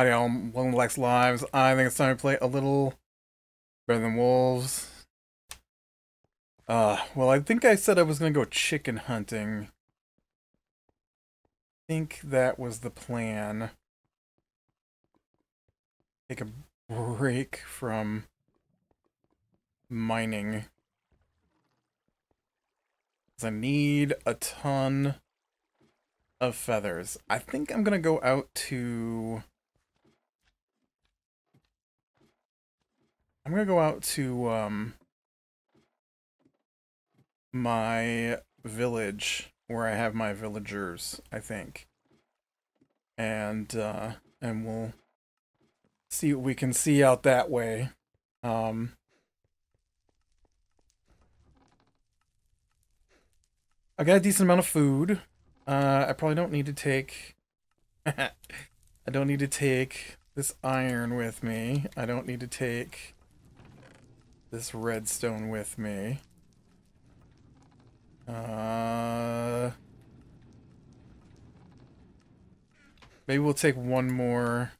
Hi y'all, welcome to Lex Lives. I think it's time to play a little better than wolves. Well, I think I said I was gonna go chicken hunting. I think that was the plan. Take a break from mining. 'Cause I need a ton of feathers. I think I'm gonna go out to... I'm gonna go out to, my village where I have my villagers, I think. And we'll see what we can see out that way. Um, I got a decent amount of food. I probably don't need to take... I don't need to take this iron with me. I don't need to take this redstone with me. Maybe we'll take one more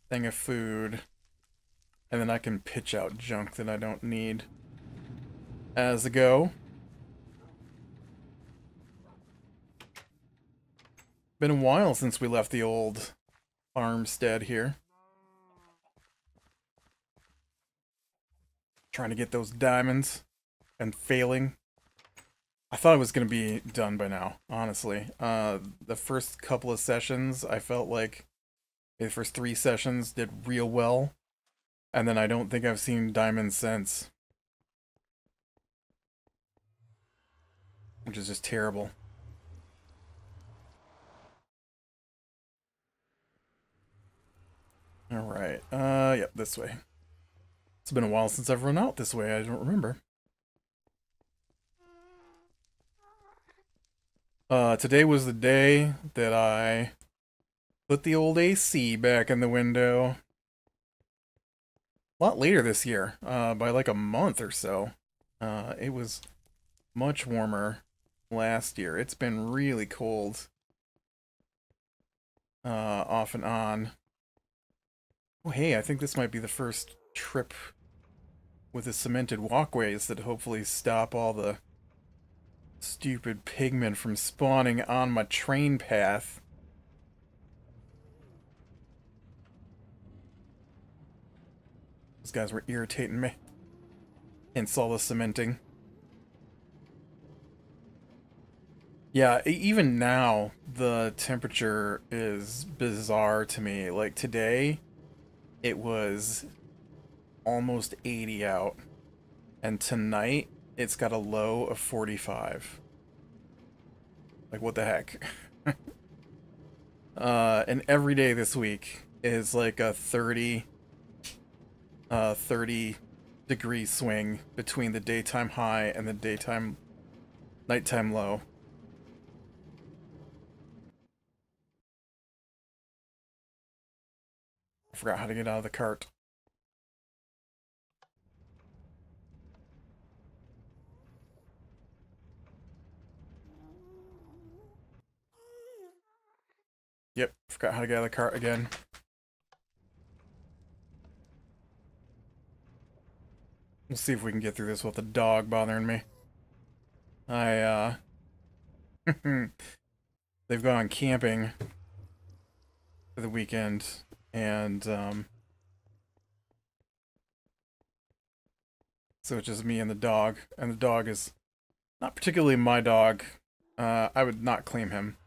thing of food, and then I can pitch out junk that I don't need as a go. Been a while since we left the old farmstead here. Trying to get those diamonds and failing. I thought it was going to be done by now, honestly. The first couple of sessions, I felt like the first 3 sessions did real well. And then I don't think I've seen diamonds since. Which is just terrible. Alright, yep, this way. It's been a while since I've run out this way, I don't remember. Today was the day that I put the old AC back in the window. A lot later this year, by like a month or so. It was much warmer last year. It's been really cold. Off and on. Oh, hey, I think this might be the first trip with the cemented walkways that hopefully stop all the stupid pigmen from spawning on my train path. Those guys were irritating me. Hence all the cementing. Yeah, even now, the temperature is bizarre to me. Like today, it was almost 80 out. And tonight, it's got a low of 45. Like, what the heck? And every day this week is like a 30 degree swing between the daytime high and the nighttime low. I forgot how to get out of the cart. Yep, forgot how to get out of the cart again. We'll see if we can get through this with the dog bothering me. They've gone camping for the weekend, and, so it's just me and the dog is not particularly my dog. I would not claim him.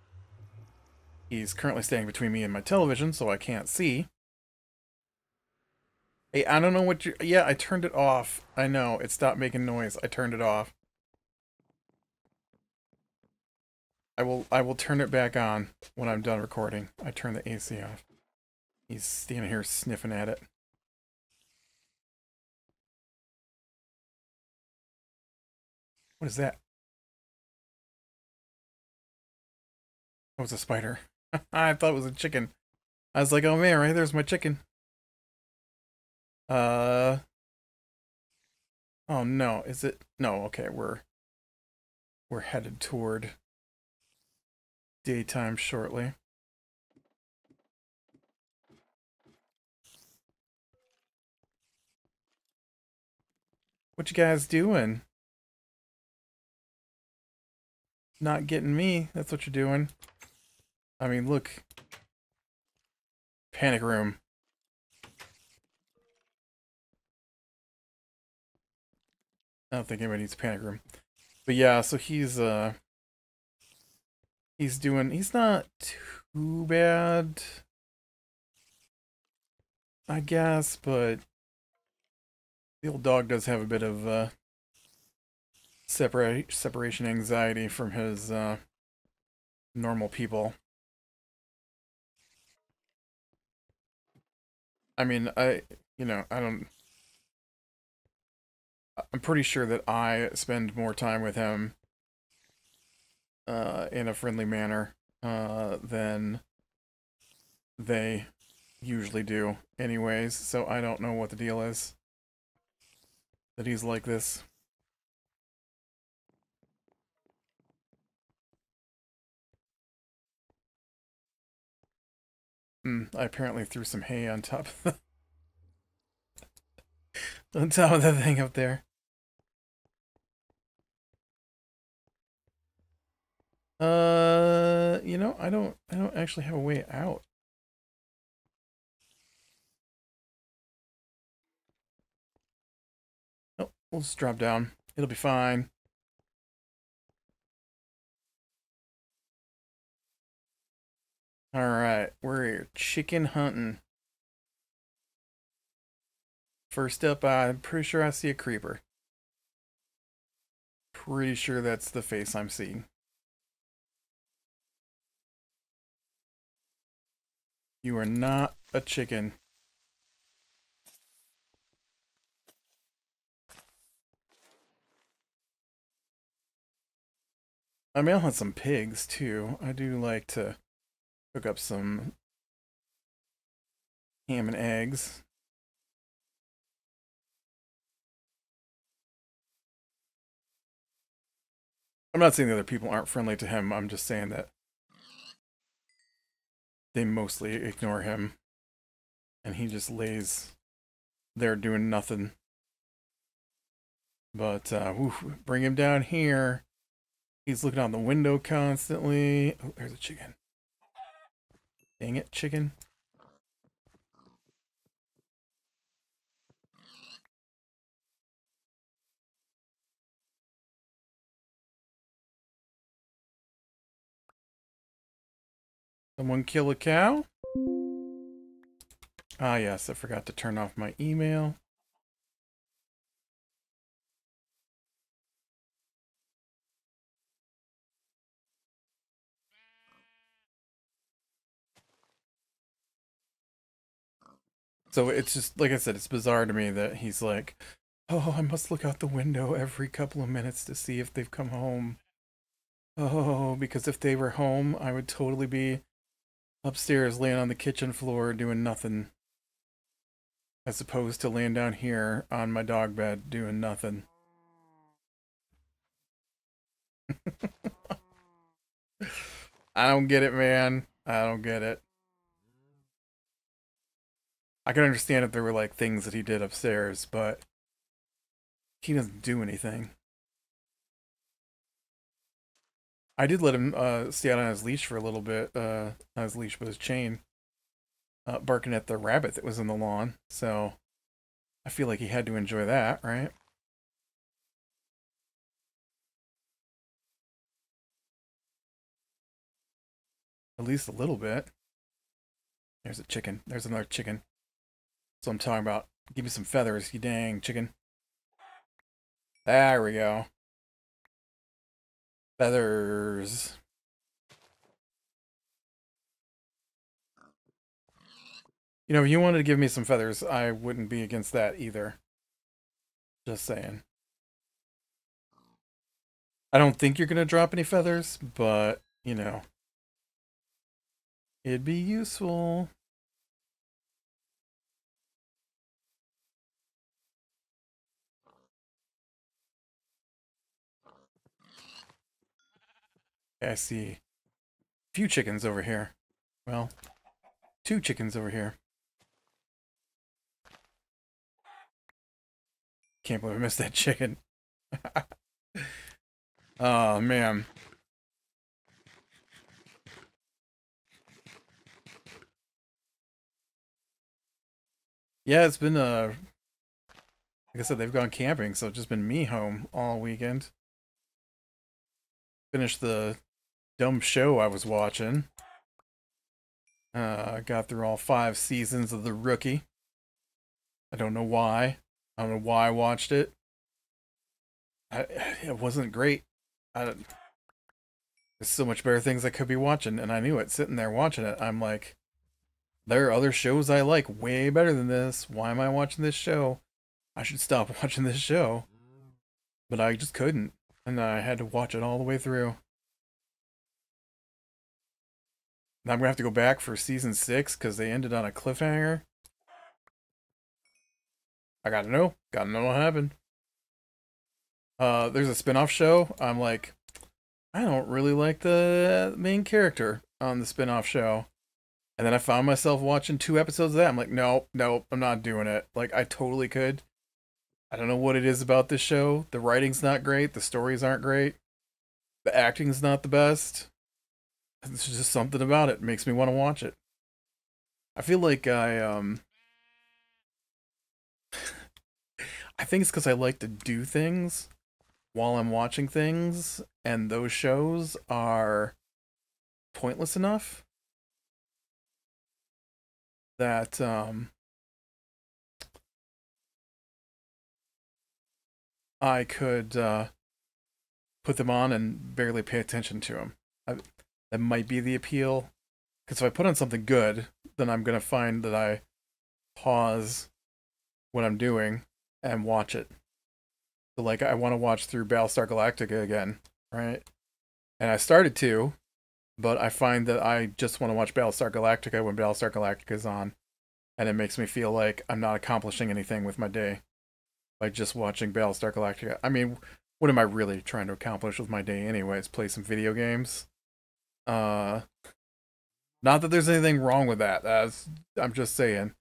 He's currently staying between me and my television, so I can't see. Hey, I don't know what you... Yeah, I turned it off. I know, it stopped making noise. I turned it off. I will turn it back on when I'm done recording. I turn the AC off. He's standing here sniffing at it. What is that? Oh, it's a spider. I thought it was a chicken. I was like, oh man, right there's my chicken. Uh... Oh no, is it? No, okay, we're headed toward daytime shortly. What you guys doing? Not getting me. That's what you're doing. I mean, look. Panic room. I don't think anybody needs a panic room. But yeah, so he's he's not too bad, I guess, but the old dog does have a bit of separation anxiety from his normal people. I mean, I don't. I'm pretty sure that I spend more time with him in a friendly manner than they usually do, anyways. So I don't know what the deal is that he's like this. I apparently threw some hay on top of on top of the thing up there. I don't actually have a way out. Oh, we'll just drop down. It'll be fine. All right, we're chicken hunting. First up, I'm pretty sure I see a creeper. Pretty sure that's the face I'm seeing. You are not a chicken. I mean, I'll hunt some pigs too. I do like to cook up some ham and eggs. I'm not saying the other people aren't friendly to him. I'm just saying that they mostly ignore him. And he just lays there doing nothing. But, bring him down here. He's looking out the window constantly. Oh, there's a chicken. Dang it, chicken. Someone kill a cow? Ah, yes, I forgot to turn off my email. So it's just, like I said, it's bizarre to me that he's like, oh, I must look out the window every couple of minutes to see if they've come home. Oh, because if they were home, I would totally be upstairs laying on the kitchen floor doing nothing. As opposed to laying down here on my dog bed doing nothing. I don't get it, man. I don't get it. I can understand if there were like things that he did upstairs, but he doesn't do anything. I did let him stay out on his leash for a little bit, on his leash with his chain, barking at the rabbit that was in the lawn. So I feel like he had to enjoy that, right? At least a little bit. There's a chicken. There's another chicken. So I'm talking about. Give me some feathers, you dang chicken. There we go. Feathers. You know, if you wanted to give me some feathers, I wouldn't be against that either. Just saying. I don't think you're going to drop any feathers, but, it'd be useful. I see a few chickens over here. Well, two chickens over here. Can't believe I missed that chicken. Oh man. Yeah, it's been like I said, they've gone camping, so it's just been me home all weekend. Finished the dumb show I was watching. Got through all 5 seasons of The Rookie. I don't know why. I don't know why I watched it. It wasn't great. There's so much better things I could be watching, and I knew it. Sitting there watching it, I'm like, there are other shows I like way better than this. Why am I watching this show? I should stop watching this show. But I just couldn't, and I had to watch it all the way through. Now I'm gonna have to go back for season 6 because they ended on a cliffhanger. I gotta know what happened. There's a spin-off show. I'm like, I don't really like the main character on the spin-off show. And then I found myself watching 2 episodes of that. I'm like, nope, nope, I'm not doing it. Like, I totally could. I don't know what it is about this show. The writing's not great. The stories aren't great. The acting's not the best. It's just something about it makes me want to watch it. I feel like I think it's because I like to do things while I'm watching things, and those shows are pointless enough that I could put them on and barely pay attention to them. That might be the appeal. Because if I put on something good, then I'm gonna find that I pause what I'm doing and watch it. So like I want to watch through Battlestar Galactica again, right? And I started to, but I find that I just want to watch Battlestar Galactica when Battlestar Galactica is on, and it makes me feel like I'm not accomplishing anything with my day by just watching Battlestar Galactica. I mean, what am I really trying to accomplish with my day anyways? Play some video games. Uh, Not that there's anything wrong with that. I'm just saying.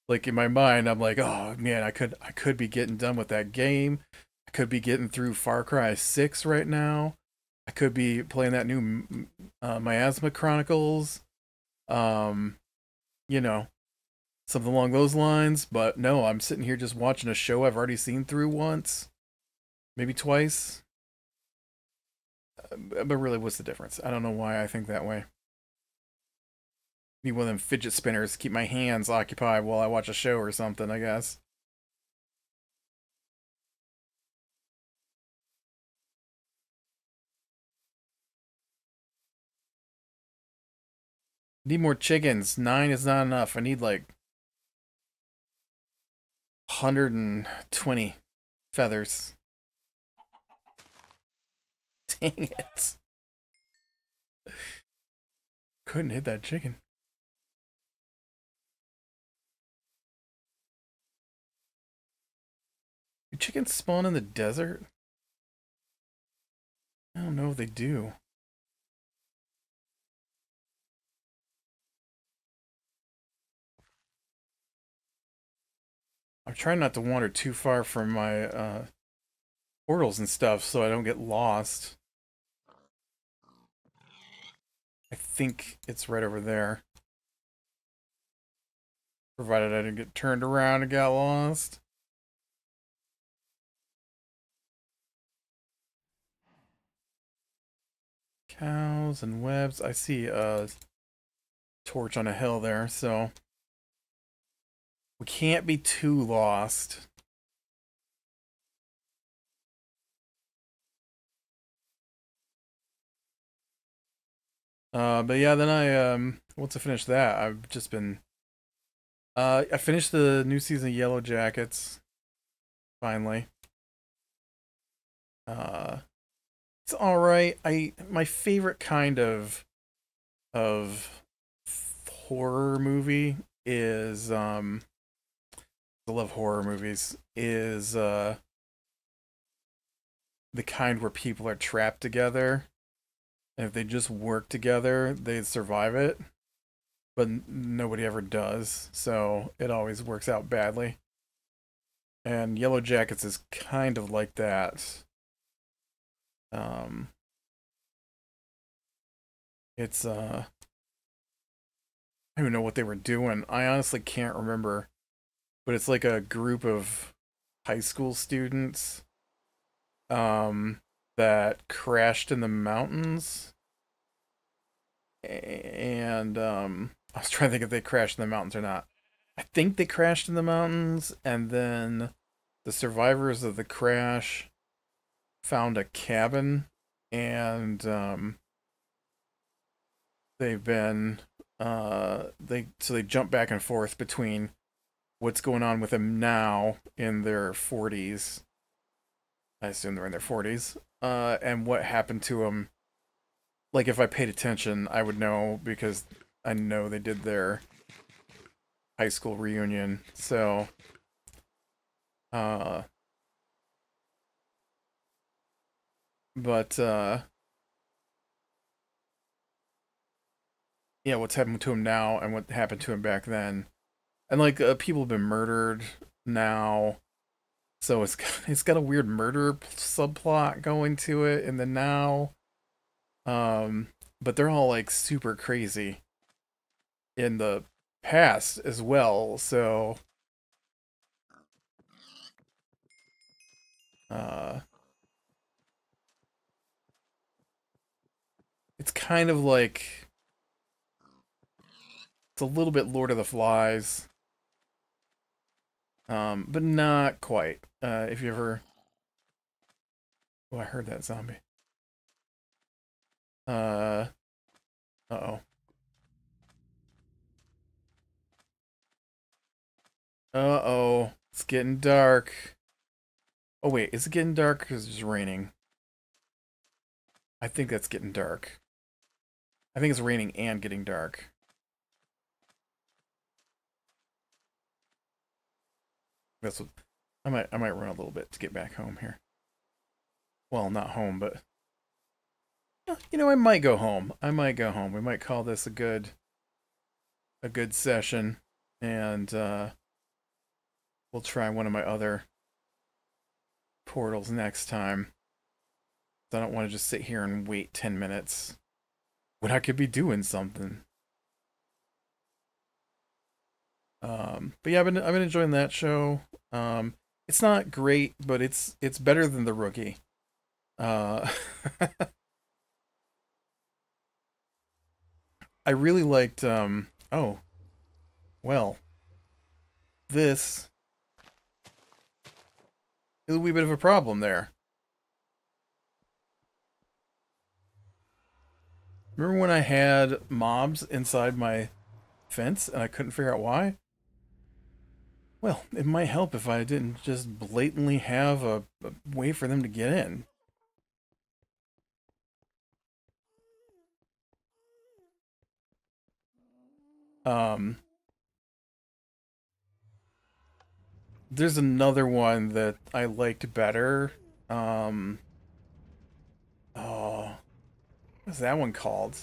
Like in my mind, I'm like, oh man, I could be getting done with that game. I could be getting through Far Cry 6 right now. I could be playing that new Miasma Chronicles. Um, you know, something along those lines. But no, I'm sitting here just watching a show I've already seen through once, maybe twice. But really, what's the difference? I don't know why I think that way. Need one of them fidget spinners to keep my hands occupied while I watch a show or something, I guess. Need more chickens. 9 is not enough. I need like 120 feathers. Dang it. Couldn't hit that chicken. Do chickens spawn in the desert? I don't know if they do. I'm trying not to wander too far from my portals and stuff so I don't get lost. I think it's right over there. Provided I didn't get turned around and got lost. Cows and webs. I see a torch on a hill there, so we can't be too lost. But yeah, then once I finish that, I've just been I finished the new season of Yellow Jackets finally. Uh it's all right. My favorite kind of horror movie is I love horror movies is the kind where people are trapped together, and if they just work together, they'd survive it. But nobody ever does, so it always works out badly. And Yellow Jackets is kind of like that. Um, it's I don't even know what they were doing. I honestly can't remember, but it's like a group of high school students um that crashed in the mountains, and I was trying to think if they crashed in the mountains or not. I think they crashed in the mountains, and then the survivors of the crash found a cabin, and they've been they jump back and forth between what's going on with them now in their 40s. I assume they're in their 40s. And what happened to them. Like, if I paid attention, I would know because I know they did their high school reunion. So, uh, but, yeah, what's happened to him now and what happened to him back then. And, like, people have been murdered now. So it's got a weird murder subplot going to it in the now. Um, but they're all like super crazy in the past as well. So uh, it's kind of like it's a little bit Lord of the Flies, but not quite. If you ever, oh, I heard that zombie. Uh, uh-oh. Uh-oh. It's getting dark. Oh wait, is it getting dark because it's raining? I think that's getting dark. I think it's raining and getting dark. That's what I might run a little bit to get back home here. Well, not home, but I might go home. I might go home. We might call this a good session, and we'll try one of my other portals next time. I don't want to just sit here and wait 10 minutes when I could be doing something. But yeah, I've been enjoying that show. It's not great, but it's better than The Rookie. Uh, I really liked. Oh well, this is a wee bit of a problem there. Remember when I had mobs inside my fence and I couldn't figure out why? Well, it might help if I didn't just blatantly have a way for them to get in. Um, there's another one that I liked better. Um, oh, what's that one called?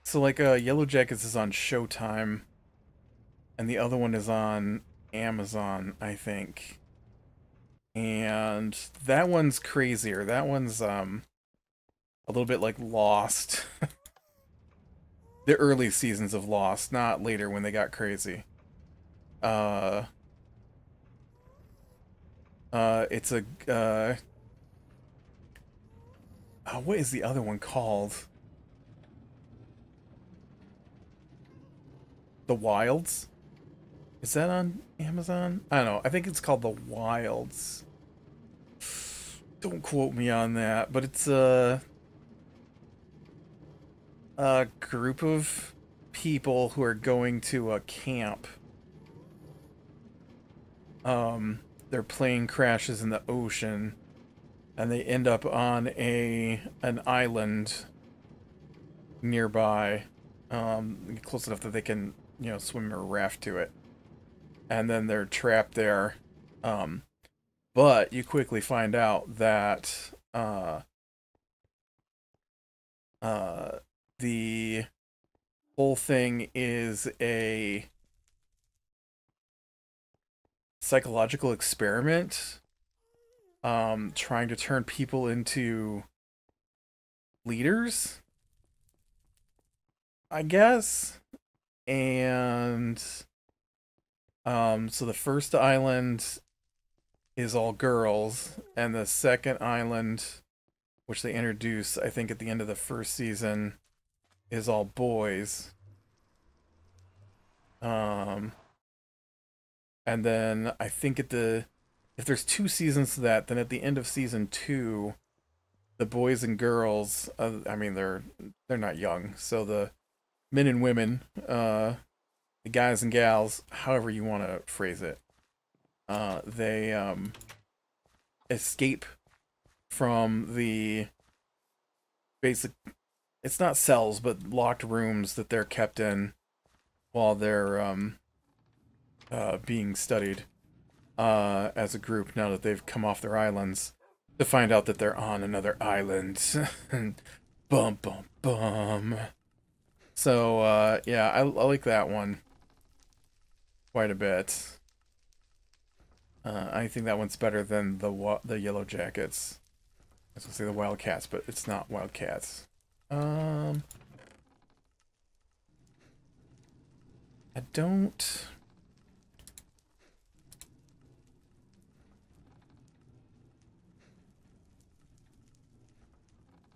So like Yellow Jackets is on Showtime, and the other one is on Amazon, I think. And that one's crazier. That one's a little bit like Lost. The early seasons of Lost, not later when they got crazy. Uh it's a what is the other one called? The Wilds? Is that on Amazon? I don't know. I think it's called The Wilds. Don't quote me on that, but it's a group of people who are going to a camp. Their plane crashes in the ocean, and they end up on an island nearby, close enough that they can, swim or raft to it. And then they're trapped there. Um, but you quickly find out that uh, the whole thing is a psychological experiment, trying to turn people into leaders, I guess. And so the first island is all girls, and the second island, which they introduce, I think, at the end of the first season, is all boys. Um, and then I think if there's two seasons to that, then at the end of season two, the boys and girls, I mean, they're not young, so the men and women, the guys and gals, however you want to phrase it, they escape from the basic. It's not cells, but locked rooms that they're kept in while they're being studied as a group. Now that they've come off their islands, to find out that they're on another island. Bum bum bum. So yeah, I like that one quite a bit. I think that one's better than the Yellow Jackets. I was gonna say the Wildcats, but it's not Wildcats. I don't.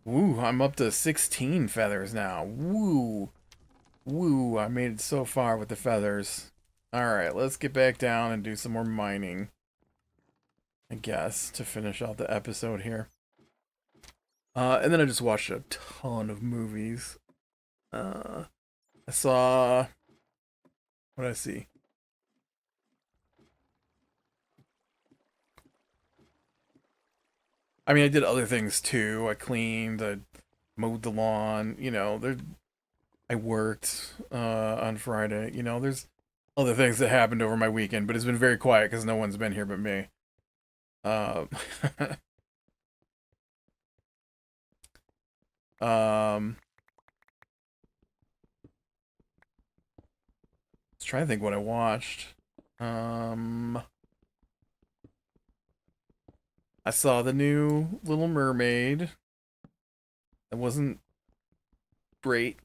Woo, I'm up to 16 feathers now. Woo. Woo, I made it so far with the feathers. Alright, let's get back down and do some more mining, I guess, to finish out the episode here. And then I just watched a ton of movies. I saw... What did I see? I mean, I did other things too. I cleaned, I mowed the lawn, you know, I worked on Friday. You know, there's other things that happened over my weekend, but it's been very quiet because no one's been here but me. Um, um, let's try to think what I watched. Um, I saw the new Little Mermaid. It wasn't great.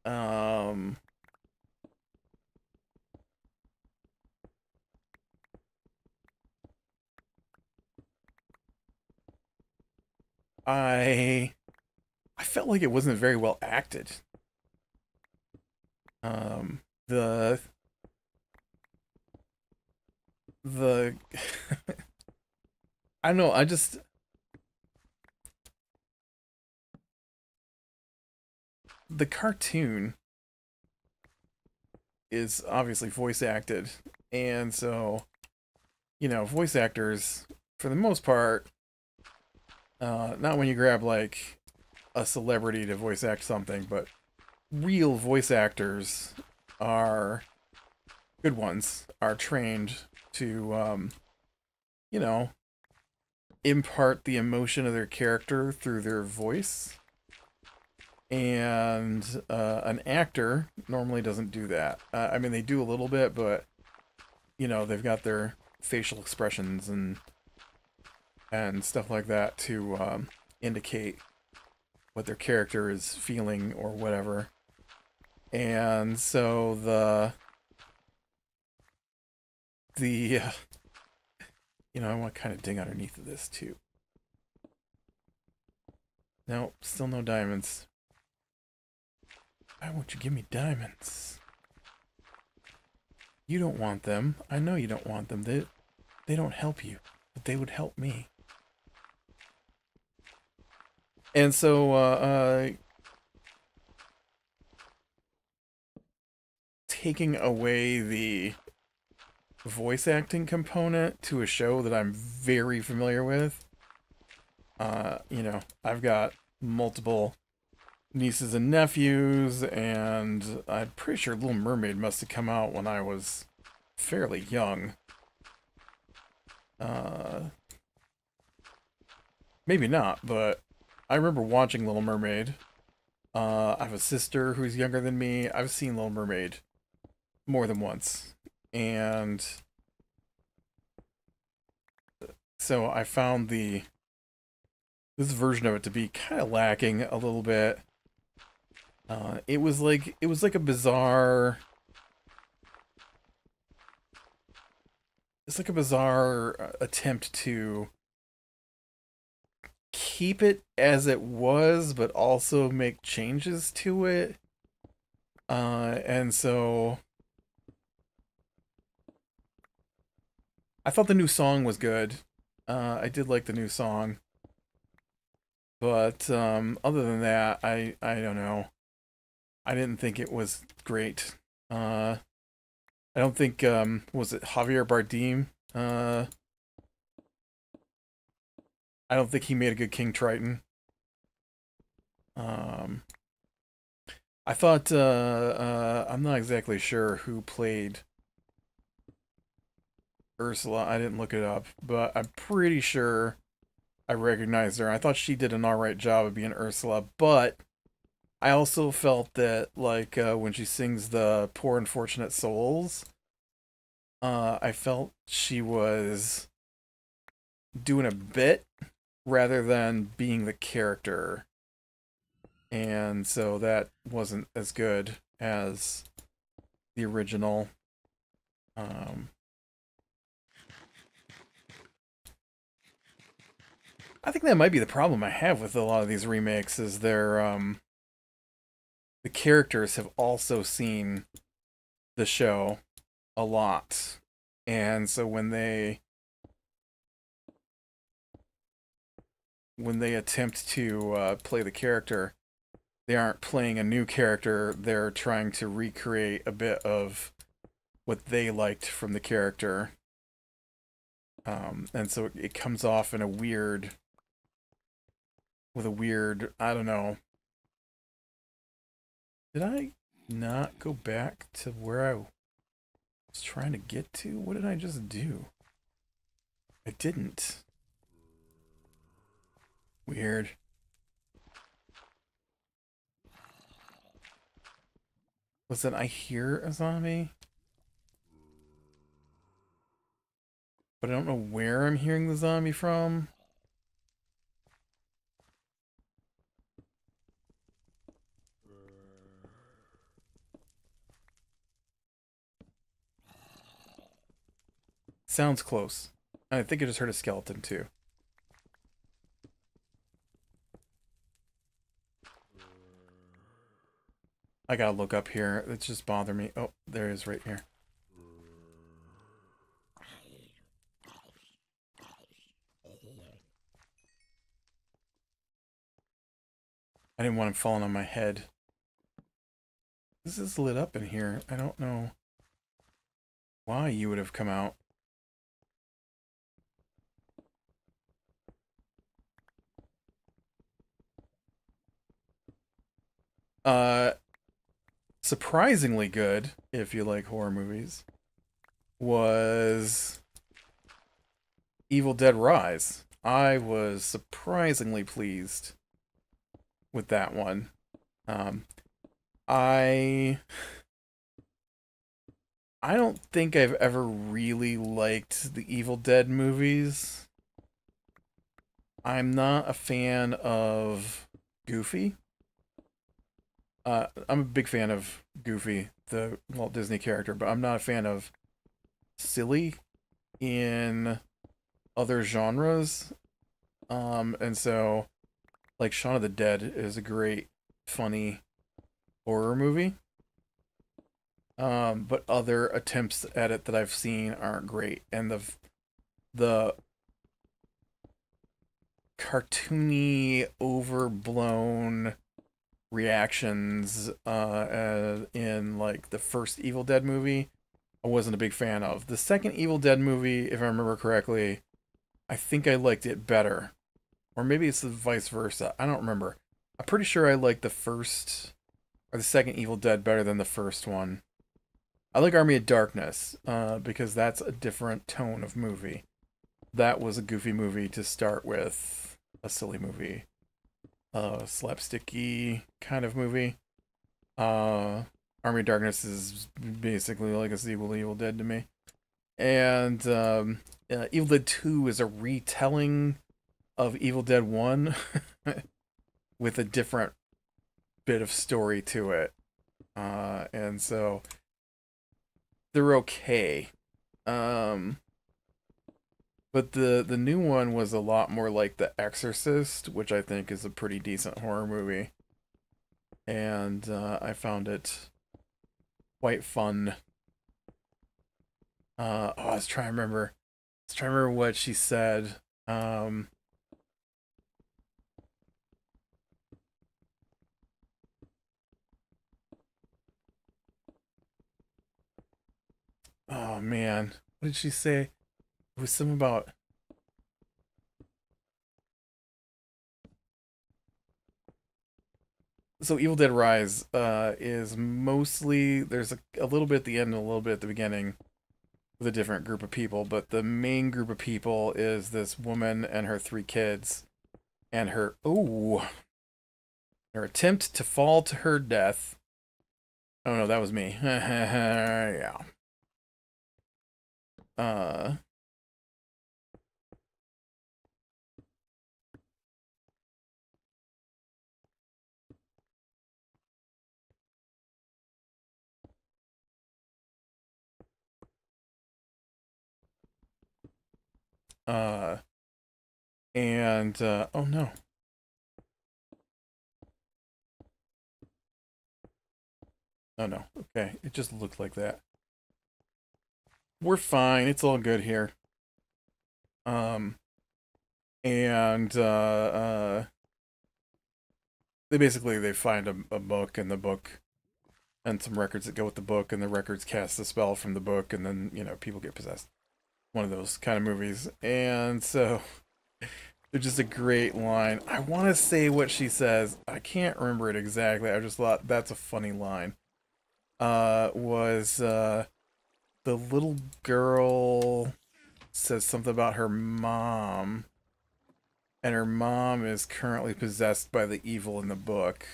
Um, I I felt like it wasn't very well acted. The the I don't know, I just the cartoon is obviously voice acted, and so, you know, voice actors for the most part, not when you grab like a celebrity to voice act something, but real voice actors are good ones, are trained to you know, impart the emotion of their character through their voice. And an actor normally doesn't do that. I mean, they do a little bit, but you know, they've got their facial expressions and stuff like that to indicate what their character is feeling or whatever. And so the you know, I want to kind of dig underneath of this too. No, still no diamonds. Why won't you give me diamonds? You don't want them. I know you don't want them. They don't help you, but they would help me. And so taking away the voice acting component to a show that I'm very familiar with, you know, I've got multiple nieces and nephews, and I'm pretty sure Little Mermaid must have come out when I was fairly young. Maybe not, but I remember watching Little Mermaid. I have a sister who's younger than me. I've seen Little Mermaid more than once. And so I found this version of it to be kind of lacking a little bit. It was like a bizarre. It's like a bizarre attempt to keep it as it was, but also make changes to it. And so I thought the new song was good. I did like the new song, but other than that, I don't know. I didn't think it was great. I don't think was it Javier Bardem? I don't think he made a good King Triton. Um, I thought I'm not exactly sure who played Ursula. I didn't look it up, but I'm pretty sure I recognized her. I thought she did an alright job of being Ursula, but I also felt that like when she sings the "Poor Unfortunate Souls," I felt she was doing a bit rather than being the character, and so that wasn't as good as the original. Um, I think that might be the problem I have with a lot of these remakes is the characters have also seen the show a lot. And so when they attempt to play the character, they aren't playing a new character. They're trying to recreate a bit of what they liked from the character. And so it comes off in a weird, with a weird, I don't know. Did I not go back to where I was trying to get to? What did I just do? I didn't. Weird. Listen, I hear a zombie, but I don't know where I'm hearing the zombie from. Sounds close. I think I just heard a skeleton too. I gotta look up here. It's just bothering me. Oh, there it is right here. I didn't want him falling on my head. This is lit up in here. I don't know why you would have come out. Uh, Surprisingly good, if you like horror movies, was Evil Dead Rise. I was surprisingly pleased with that one. Um, I I don't think I've ever really liked the Evil Dead movies. I'm not a fan of Goofy. I'm a big fan of Goofy, the Walt Disney character, but I'm not a fan of silly in other genres. And so like Shaun of the Dead is a great, funny horror movie. But other attempts at it that I've seen aren't great, and the cartoony, overblown reactions in like the first Evil Dead movie, I wasn't a big fan of. The second Evil Dead movie, if I remember correctly, I think I liked it better, or maybe it's the vice versa. I don't remember. I'm pretty sure I liked the first or the second Evil Dead better than the first one. I like Army of Darkness because that's a different tone of movie. That was a goofy movie to start with, a silly movie. slapsticky kind of movie. Uh, Army of Darkness is basically like a sequel to Evil Dead to me. And Evil Dead 2 is a retelling of Evil Dead 1 with a different bit of story to it. And so they're okay. Um, but the new one was a lot more like The Exorcist, which I think is a pretty decent horror movie. And I found it quite fun. I was trying to remember. I was trying to remember what she said. Um, oh man, what did she say? It was something about. So Evil Dead Rise is mostly there's a little bit at the end and a little bit at the beginning with a different group of people, but the main group of people is this woman and her three kids and her attempt to fall to her death. Oh no, that was me. Yeah. Uh uh and oh no. Oh no. Okay, it just looked like that. We're fine. It's all good here. Um and they find a book and the book and some records that go with the book and the records cast the spell from the book and then, people get possessed. One of those kind of movies. And so there's just a great line. I want to say what she says. I can't remember it exactly. I just thought that's a funny line. Was the little girl says something about her mom, and her mom is currently possessed by the evil in the book.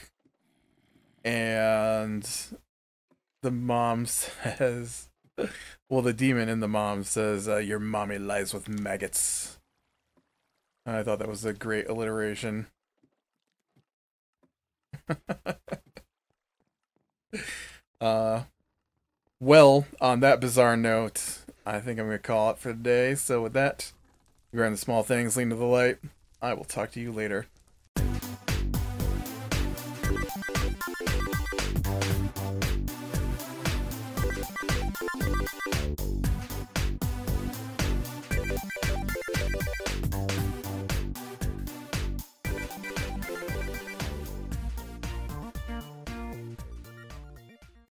And the mom says, well, the demon in the mom says, your mommy lies with maggots. I thought that was a great alliteration. uh, well, on that bizarre note, I think I'm going to call it for today. So with that, regarding the small things leading to the light, I will talk to you later.